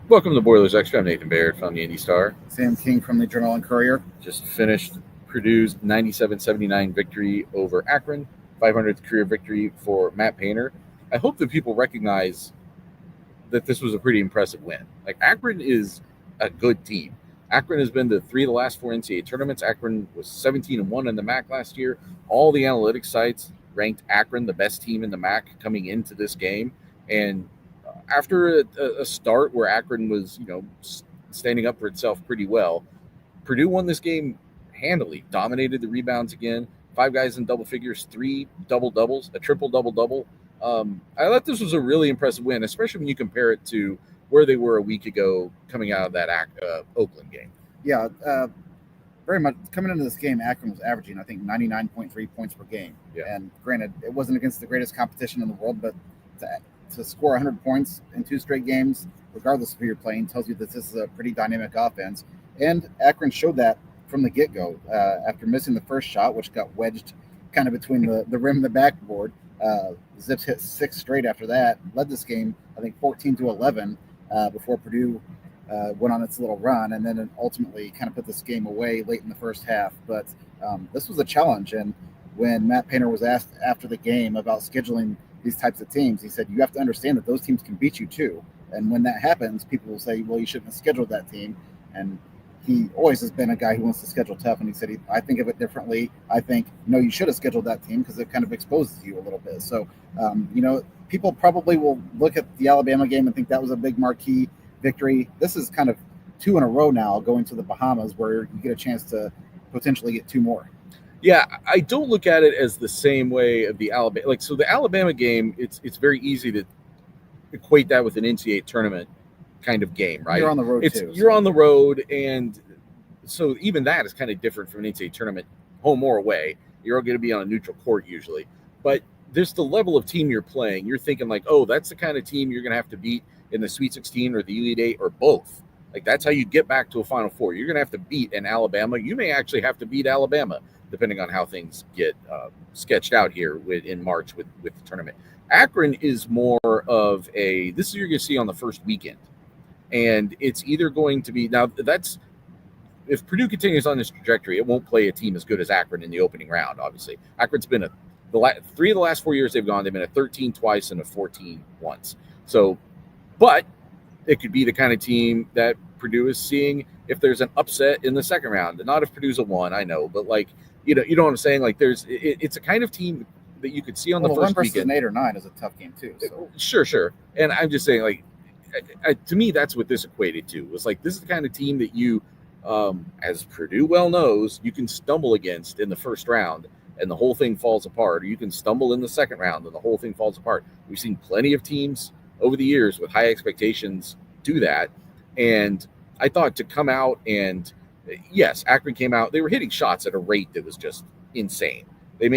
Welcome to Boilers Extra. I'm Nathan Baird from the Indy Star. Sam King from the Journal and Courier. Just finished Purdue's 97-79 victory over Akron, 500th career victory for Matt Painter. I hope that people recognize that this was a pretty impressive win. Like, Akron is a good team. Akron has been to 3 of the last 4 NCAA tournaments. Akron was 17-1 in the MAC last year. All the analytics sites ranked Akron the best team in the MAC coming into this game. And after a start where Akron was, standing up for itself pretty well, Purdue won this game handily, dominated the rebounds again. 5 guys in double figures, 3 double-doubles, a triple double-double. I thought this was a really impressive win, especially when you compare it to where they were a week ago coming out of that Oakland game. Yeah, very much. Coming into this game, Akron was averaging, I think, 99.3 points per game. Yeah. And granted, it wasn't against the greatest competition in the world, but to score 100 points in 2 straight games, regardless of who you're playing, tells you that this is a pretty dynamic offense. And Akron showed that from the get-go. After missing the first shot, which got wedged kind of between the rim and the backboard, Zips hit 6 straight after that, led this game, I think, 14-11 before Purdue went on its little run, and then it ultimately kind of put this game away late in the first half. But this was a challenge, and when Matt Painter was asked after the game about scheduling these types of teams, he said, you have to understand that those teams can beat you too. And when that happens, people will say, well, you shouldn't have scheduled that team. And he always has been a guy who wants to schedule tough. And he said, I think of it differently. I think, no, you should have scheduled that team because it kind of exposes you a little bit. So, people probably will look at the Alabama game and think that was a big marquee victory. This is kind of 2 in a row now going to the Bahamas where you get a chance to potentially get 2 more. Yeah, I don't look at it as the same way of the Alabama. So the Alabama game, it's very easy to equate that with an NCAA tournament kind of game, right? You're on the road too. You're on the road, and so even that is kind of different from an NCAA tournament, home or away. You're going to be on a neutral court usually. But there's the level of team you're playing. You're thinking like, oh, that's the kind of team you're going to have to beat in the Sweet 16 or the Elite 8 or both. Like, that's how you get back to a Final Four. You're going to have to beat an Alabama. You may actually have to beat Alabama, depending on how things get sketched out here in March with the tournament. Akron is more of this is you're going to see on the first weekend. And it's either going to be, now that's, if Purdue continues on this trajectory, it won't play a team as good as Akron in the opening round, obviously. Akron's been 3 of the last 4 years they've been a 13 twice and a 14 once. So, but it could be the kind of team that Purdue is seeing if there's an upset in the second round. Not if Purdue's a 1, I know, but like, you know what I'm saying? Like, it's a kind of team that you could see on the first 1 versus weekend. 8 or 9 is a tough game too. So. Sure. And I'm just saying, like, to me, that's what this equated to. Was like, this is the kind of team that you, as Purdue well knows, you can stumble against in the first round and the whole thing falls apart, or you can stumble in the second round and the whole thing falls apart. We've seen plenty of teams over the years with high expectations do that. And I thought to come out and, yes, Akron came out, they were hitting shots at a rate that was just insane. They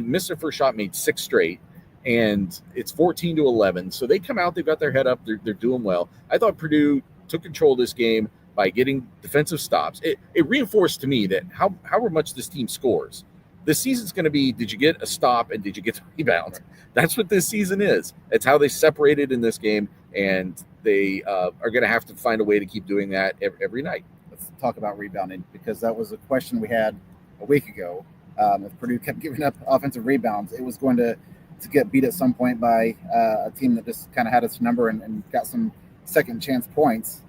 missed their first shot, made 6 straight, and it's 14-11. So they come out, they've got their head up, they're doing well. I thought Purdue took control of this game by getting defensive stops. It reinforced to me that however much this team scores, this season's going to be, did you get a stop and did you get the rebound? That's what this season is. It's how they separated in this game, and they are going to have to find a way to keep doing that every night. Let's talk about rebounding, because that was a question we had a week ago. If Purdue kept giving up offensive rebounds, it was going to get beat at some point by a team that just kind of had its number and got some second chance points.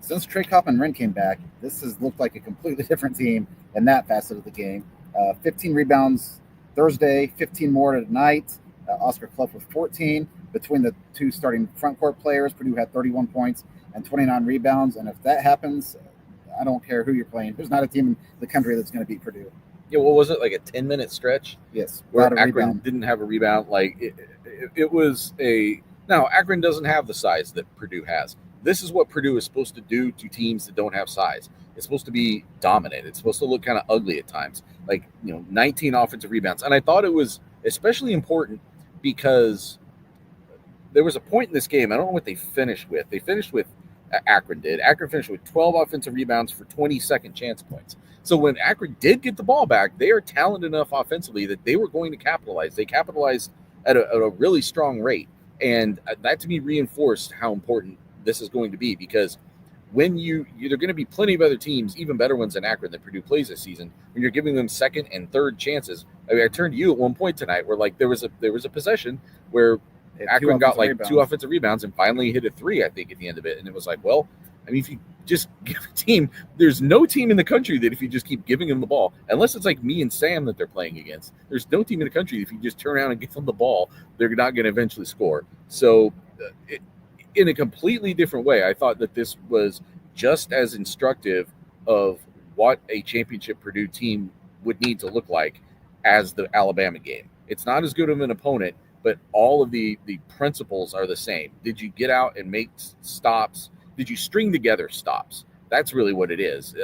Since Trey Kaufman-Renn came back, this has looked like a completely different team in that facet of the game. 15 rebounds Thursday, 15 more tonight. Oscar Cluff with 14. Between the 2 starting front court players, Purdue had 31 points and 29 rebounds. And if that happens, I don't care who you're playing. There's not a team in the country that's going to beat Purdue. Yeah, what was it, like a 10-minute stretch? Yes. Where Akron didn't have a rebound. Like, it was now, Akron doesn't have the size that Purdue has. This is what Purdue is supposed to do to teams that don't have size. It's supposed to be dominant. It's supposed to look kind of ugly at times. Like, 19 offensive rebounds. And I thought it was especially important because there was a point in this game, I don't know what they finished with. They finished with, Akron did. Akron finished with 12 offensive rebounds for 20 second chance points. So when Akron did get the ball back, they are talented enough offensively that they were going to capitalize. They capitalized at a really strong rate. And that, to me, reinforced how important this is going to be, because when there are going to be plenty of other teams, even better ones than Akron, that Purdue plays this season, when you're giving them second and third chances. I mean, I turned to you at one point tonight where like there was a possession where Akron got like 2 offensive rebounds and finally hit a 3, I think, at the end of it. And it was like, well, I mean, if you just give a team, there's no team in the country that if you just keep giving them the ball, unless it's like me and Sam that they're playing against, there's no team in the country, if you just turn around and give them the ball, they're not going to eventually score. So in a completely different way, I thought that this was just as instructive of what a championship Purdue team would need to look like as the Alabama game. It's not as good of an opponent, but all of the principles are the same. Did you get out and make stops? Did you string together stops? That's really what it is.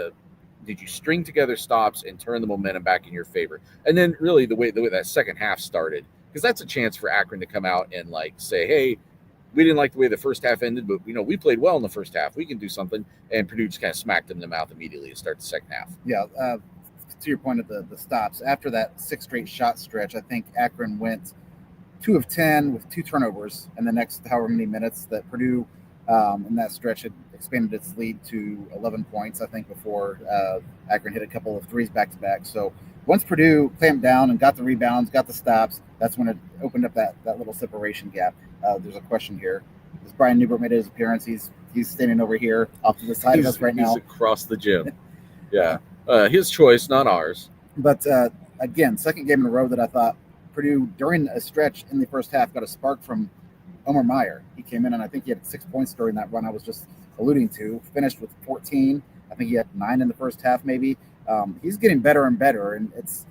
Did you string together stops and turn the momentum back in your favor? And then really the way that second half started, because that's a chance for Akron to come out and like say, hey, we didn't like the way the first half ended, but we played well in the first half. We can do something. And Purdue just kind of smacked them in the mouth immediately to start the second half. Yeah. To your point of the stops, after that 6 straight shot stretch, I think Akron went 2 of 10 with 2 turnovers in the next however many minutes that Purdue in that stretch had expanded its lead to 11 points, I think, before Akron hit a couple of threes back to back. So once Purdue clamped down and got the rebounds, got the stops, that's when it opened up that little separation gap. There's a question here. As Brian Newbert made his appearance, he's standing over here off to the side of us right now. He's across the gym. Yeah. His choice, not ours. But again, second game in a row that I thought Purdue, during a stretch in the first half, got a spark from Omer Meyer. He came in, and I think he had 6 points during that run I was just alluding to. Finished with 14. I think he had 9 in the first half, maybe. He's getting better and better, and it's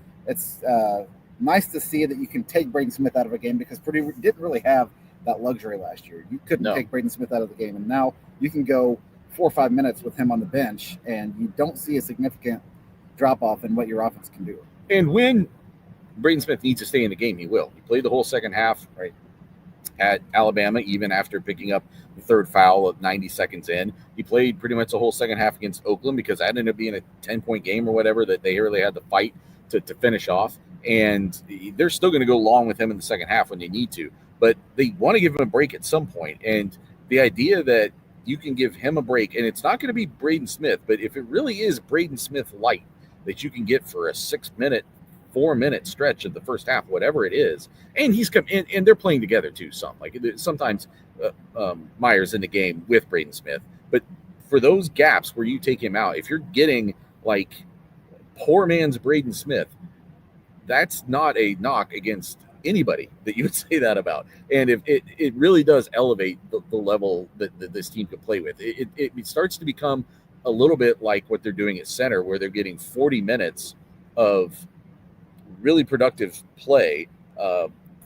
nice to see that you can take Braden Smith out of a game, because Purdue didn't really have that luxury last year. You couldn't take Braden Smith out of the game, and now you can go 4 or 5 minutes with him on the bench, and you don't see a significant drop-off in what your offense can do. And when Braden Smith needs to stay in the game, he will. He played the whole second half at Alabama, even after picking up the third foul of 90 seconds in. He played pretty much the whole second half against Oakland, because that ended up being a 10-point game or whatever that they really had to fight to finish off. And they're still going to go long with him in the second half when they need to. But they want to give him a break at some point. And the idea that you can give him a break, and it's not going to be Braden Smith, but if it really is Braden Smith light that you can get for a 6-minute, 4-minute stretch of the first half, whatever it is, and he's come in, and they're playing together too. Sometimes Meyer's in the game with Braden Smith, but for those gaps where you take him out, if you're getting like poor man's Braden Smith, that's not a knock against anybody that you would say that about. And if it really does elevate the level that this team could play with, it starts to become a little bit like what they're doing at center, where they're getting 40 minutes of really productive play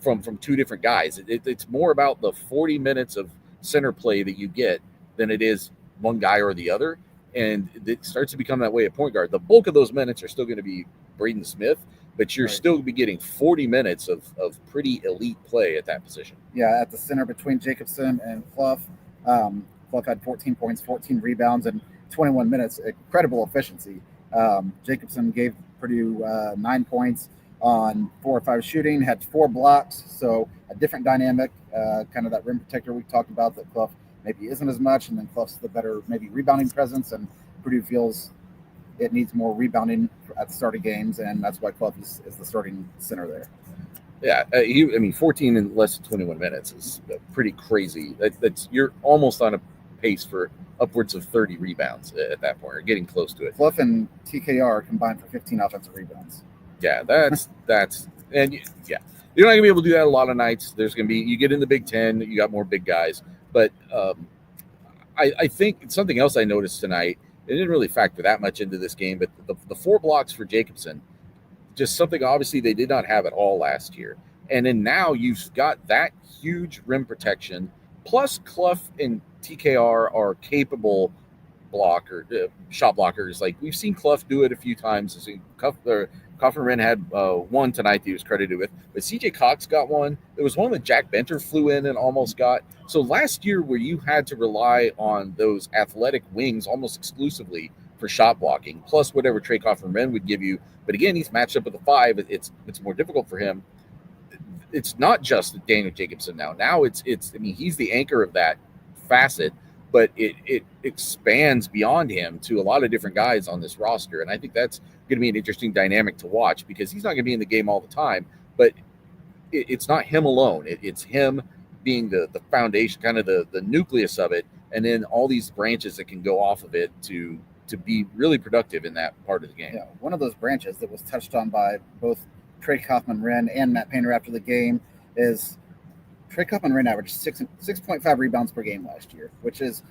from 2 different guys. It's more about the 40 minutes of center play that you get than it is one guy or the other. And it starts to become that way at point guard. The bulk of those minutes are still going to be Braden Smith, but you're still going to be getting 40 minutes of pretty elite play at that position. Yeah, at the center between Jacobson and Cluff. Cluff had 14 points, 14 rebounds, and 21 minutes. Incredible efficiency. Jacobson gave Purdue 9 points on 4 or 5 shooting, had 4 blocks, so a different dynamic, kind of that rim protector we talked about that Cluff maybe isn't as much, and then Cluff's the better maybe rebounding presence, and Purdue feels it needs more rebounding at the start of games, and that's why Cluff is the starting center there. Yeah, 14 in less than 21 minutes is pretty crazy. That's you're almost on a pace for upwards of 30 rebounds at that point, or getting close to it. Cluff and TKR combined for 15 offensive rebounds. Yeah, and yeah, you're not gonna be able to do that a lot of nights. There's gonna be, you get in the Big Ten, you got more big guys, but I think something else I noticed tonight. It didn't really factor that much into this game, but the 4 blocks for Jacobson, just something obviously they did not have at all last year. And then now you've got that huge rim protection, plus Cluff and TKR are capable shot blockers. Like we've seen Cluff do it a few times. Kaufman-Renn had one tonight that he was credited with, but CJ Cox got one. There was one that Jack Benter flew in and almost got. So last year, where you had to rely on those athletic wings almost exclusively for shot blocking, plus whatever Trey Kaufman-Renn would give you. But again, he's matched up with a 5. It's more difficult for him. It's not just Daniel Jacobson now. Now it's he's the anchor of that facet. but it expands beyond him to a lot of different guys on this roster. And I think that's going to be an interesting dynamic to watch because he's not going to be in the game all the time, but it's not him alone. It's him being the foundation, kind of the nucleus of it, and then all these branches that can go off of it to be really productive in that part of the game. Yeah, one of those branches that was touched on by both Trey Kaufman-Renn and Matt Painter after the game is Trey Kaufman-Renn averaged 6.5 rebounds per game last year, which is,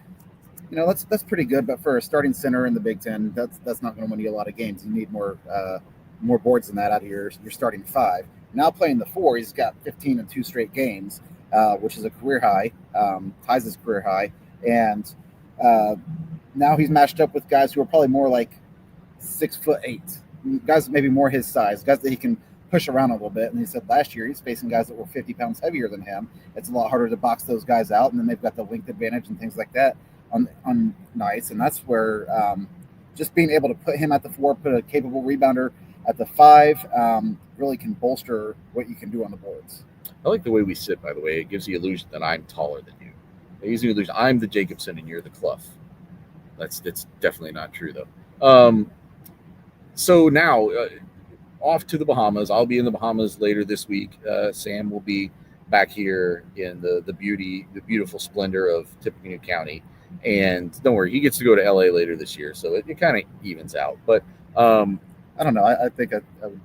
that's pretty good. But for a starting center in the Big Ten, that's not going to win you a lot of games. You need more boards than that out of your starting five. Now playing the four, he's got 15 in 2 straight games, which is a career high, ties his career high, and now he's matched up with guys who are probably more like 6'8", guys maybe more his size, guys that he can push around a little bit. And he said last year he's facing guys that were 50 pounds heavier than him. It's a lot harder to box those guys out, and then they've got the length advantage and things like that on nights. And that's where just being able to put him at the 4, put a capable rebounder at the 5, really can bolster what you can do on the boards. I like the way we sit, by the way. It gives the illusion that I'm taller than you. It gives the illusion I'm the Jacobson and you're the Cluff. That's definitely not true, though. So now, off to the Bahamas. I'll be in the Bahamas later this week. Sam will be back here in the beautiful splendor of Tippecanoe County. And don't worry, he gets to go to LA later this year, so it kind of evens out. But I don't know. I think I would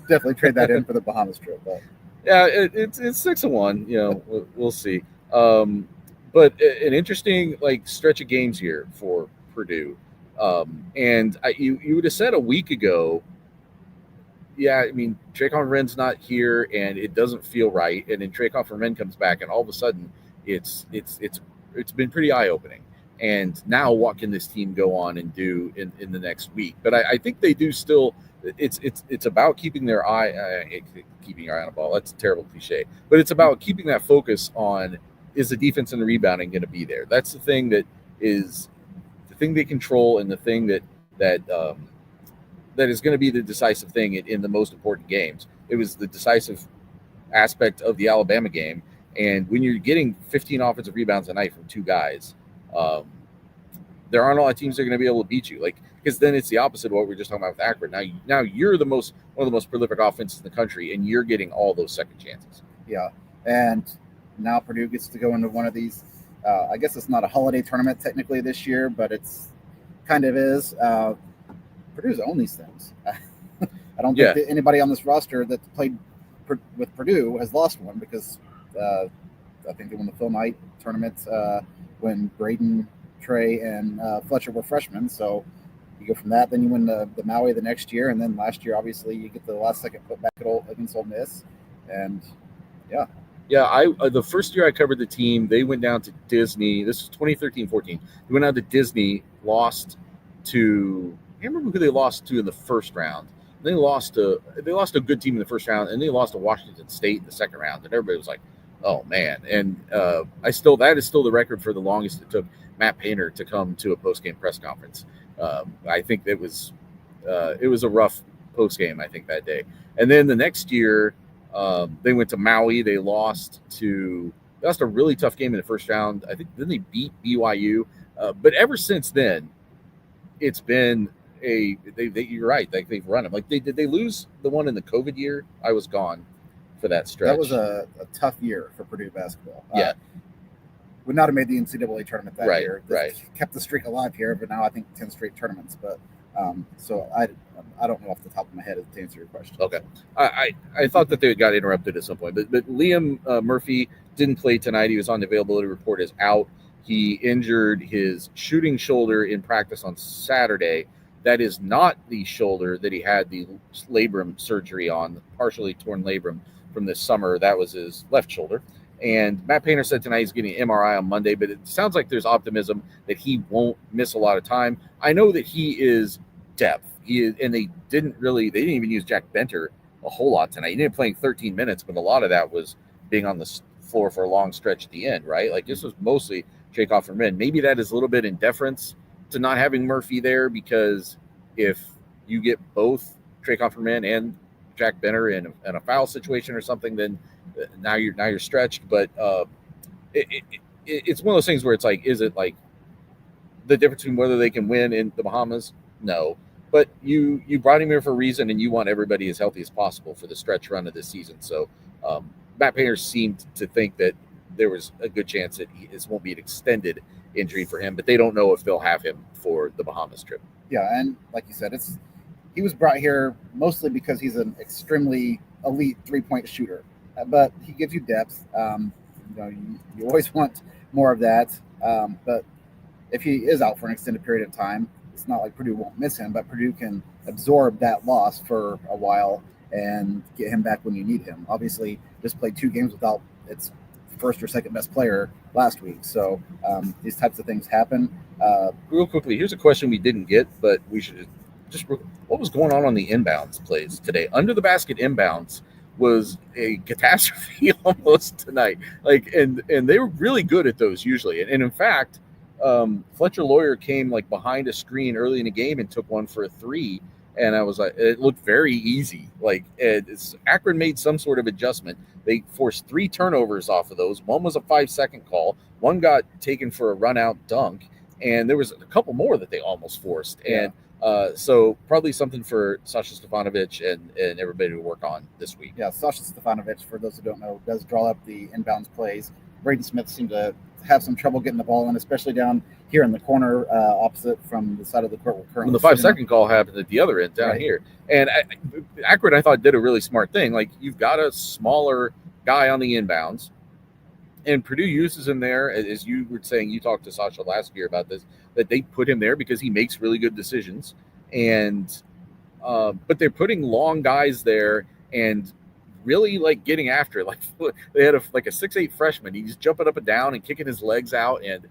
definitely trade that in for the Bahamas trip. But yeah, it's 6-1. We'll see. But an interesting stretch of games here for Purdue. And you would have said a week ago, yeah, I mean, Trey Kaufman-Renn's not here, and it doesn't feel right. And then Trey Kaufman-Renn comes back, and all of a sudden, it's been pretty eye-opening. And now, what can this team go on and do in the next week? But I think they do still. It's about keeping their eye, keeping your eye on the ball. That's a terrible cliche, but it's about keeping that focus on, is the defense and the rebounding going to be there? That's the thing that is the thing they control, and the thing that is going to be the decisive thing in the most important games. It was the decisive aspect of the Alabama game, and when you're getting 15 offensive rebounds a night from 2 guys, there aren't a lot of teams that are going to be able to beat you. Because then it's the opposite of what we were just talking about with Akron. Now you're one of the most prolific offenses in the country, and you're getting all those second chances. Yeah, and now Purdue gets to go into one of these. I guess it's not a holiday tournament technically this year, but it's kind of is. Purdue's owned these things. I don't think that anybody on this roster that played with Purdue has lost one, because I think they won the Phil Knight tournament when Braden, Trey, and Fletcher were freshmen. So you go from that, then you win the Maui the next year, and then last year, obviously, you get the last second putback against Ole Miss, and yeah. Yeah, the first year I covered the team, they went down to Disney. This was 2013-14. They went down to Disney, lost to – I can't remember who they lost to in the first round. They lost a good team in the first round, and they lost to Washington State in the second round. And everybody was like, oh, man. And that is still the record for the longest it took Matt Painter to come to a post-game press conference. I think it was a rough post-game, I think, that day. And then the next year – they went to Maui. They lost a really tough game in the first round. I think then they beat BYU. But ever since then, it's been you're right. They've run them. Did they lose the one in the COVID year? I was gone for that stretch. That was a tough year for Purdue basketball. Yeah. Would not have made the NCAA tournament that year. Right. Kept the streak alive here, but now I think 10 straight tournaments. But so I don't know off the top of my head to answer your question. Okay. I thought that they got interrupted at some point, but Liam Murphy didn't play tonight. He was on the availability report as out. He injured his shooting shoulder in practice on Saturday. That is not the shoulder that he had the labrum surgery on, the partially torn labrum from this summer. That was his left shoulder. And Matt Painter said tonight he's getting an MRI on Monday, but it sounds like there's optimism that he won't miss a lot of time. I know that he is depth. And they didn't even use Jack Benter a whole lot tonight. He ended up playing 13 minutes, but a lot of that was being on the floor for a long stretch at the end, right? This was mostly Trey Kaufman-Renn. Maybe that is a little bit in deference to not having Murphy there, because if you get both Trey Kaufman-Renn and Jack Benter in a foul situation or something, then now you're stretched. But it's one of those things where it's is it the difference between whether they can win in the Bahamas? No. But you brought him here for a reason, and you want everybody as healthy as possible for the stretch run of this season. So Matt Painter seemed to think that there was a good chance that this won't be an extended injury for him, but they don't know if they'll have him for the Bahamas trip. Yeah, and like you said, he was brought here mostly because he's an extremely elite three-point shooter, but he gives you depth. You always want more of that, but if he is out for an extended period of time, it's not like Purdue won't miss him, but Purdue can absorb that loss for a while and get him back when you need him. Obviously, just played 2 games without its first or second best player last week, so these types of things happen. Real quickly, here's a question we didn't get, but we should just what was going on the inbounds plays today? Under the basket inbounds was a catastrophe almost tonight. And they were really good at those usually. And in fact, Fletcher Lawyer came behind a screen early in the game and took one for a 3. And I was like, it looked very easy. Akron made some sort of adjustment. They forced 3 turnovers off of those. One was a 5-second call. One got taken for a run out dunk. And there was a couple more that they almost forced. Yeah. And so probably something for Sasha Stefanovic and everybody to work on this week. Yeah, Sasha Stefanovic, for those who don't know, does draw up the inbounds plays. Braden Smith seemed to have some trouble getting the ball in, especially down here in the corner opposite from the side of the court we're currently. When the 5-second call happened at the other end down here. And Akron, I thought, did a really smart thing. You've got a smaller guy on the inbounds, and Purdue uses him there, as you were saying. You talked to Sasha last year about this, that they put him there because he makes really good decisions. And but they're putting long guys there and really getting after it. They had a 6'8" freshman. He's jumping up and down and kicking his legs out and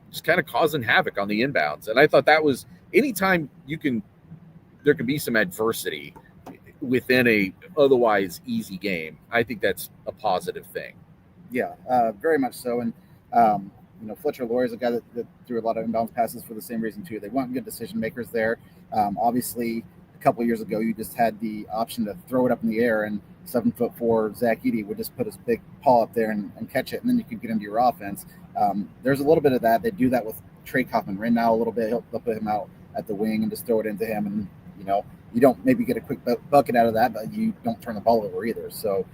just kind of causing havoc on the inbounds. And I thought that was, anytime there can be some adversity within a otherwise easy game, I think that's a positive thing. Yeah, very much so. And Fletcher Lawyer is a guy that threw a lot of inbounds passes for the same reason too. They want good decision makers there. Obviously, a couple of years ago, you just had the option to throw it up in the air, and 7'4" Zach Edey would just put his big paw up there and catch it, and then you could get into your offense. There's a little bit of that. They do that with Trey Kaufman-Renn now a little bit. They'll put him out at the wing and just throw it into him, and you don't maybe get a quick bucket out of that, but you don't turn the ball over either. So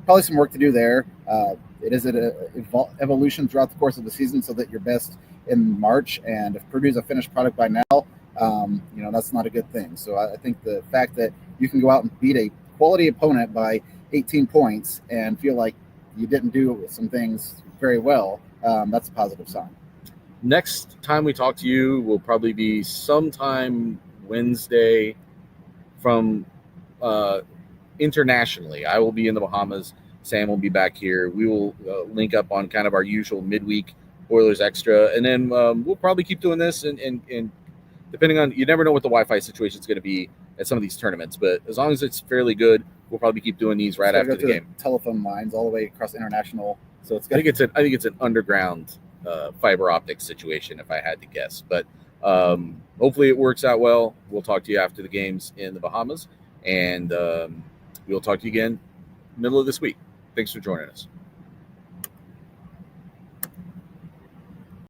probably some work to do there. It is an evolution throughout the course of the season, so that you're best in March. And if Purdue's a finished product by now, that's not a good thing. So I think the fact that you can go out and beat a quality opponent by 18 points and feel like you didn't do some things very well, that's a positive sign. Next time we talk to you will probably be sometime Wednesday from internationally. I will be in the Bahamas. Sam will be back here. We will link up on kind of our usual midweek Boilers Extra, and then we'll probably keep doing this. And depending on, you never know what the Wi-Fi situation is going to be at some of these tournaments, but as long as it's fairly good, we'll probably keep doing these right after the game. Telephone lines all the way across international, so it's good. I think it's an underground fiber optic situation, if I had to guess. But hopefully it works out well. We'll talk to you after the games in the Bahamas, and we'll talk to you again middle of this week. Thanks for joining us.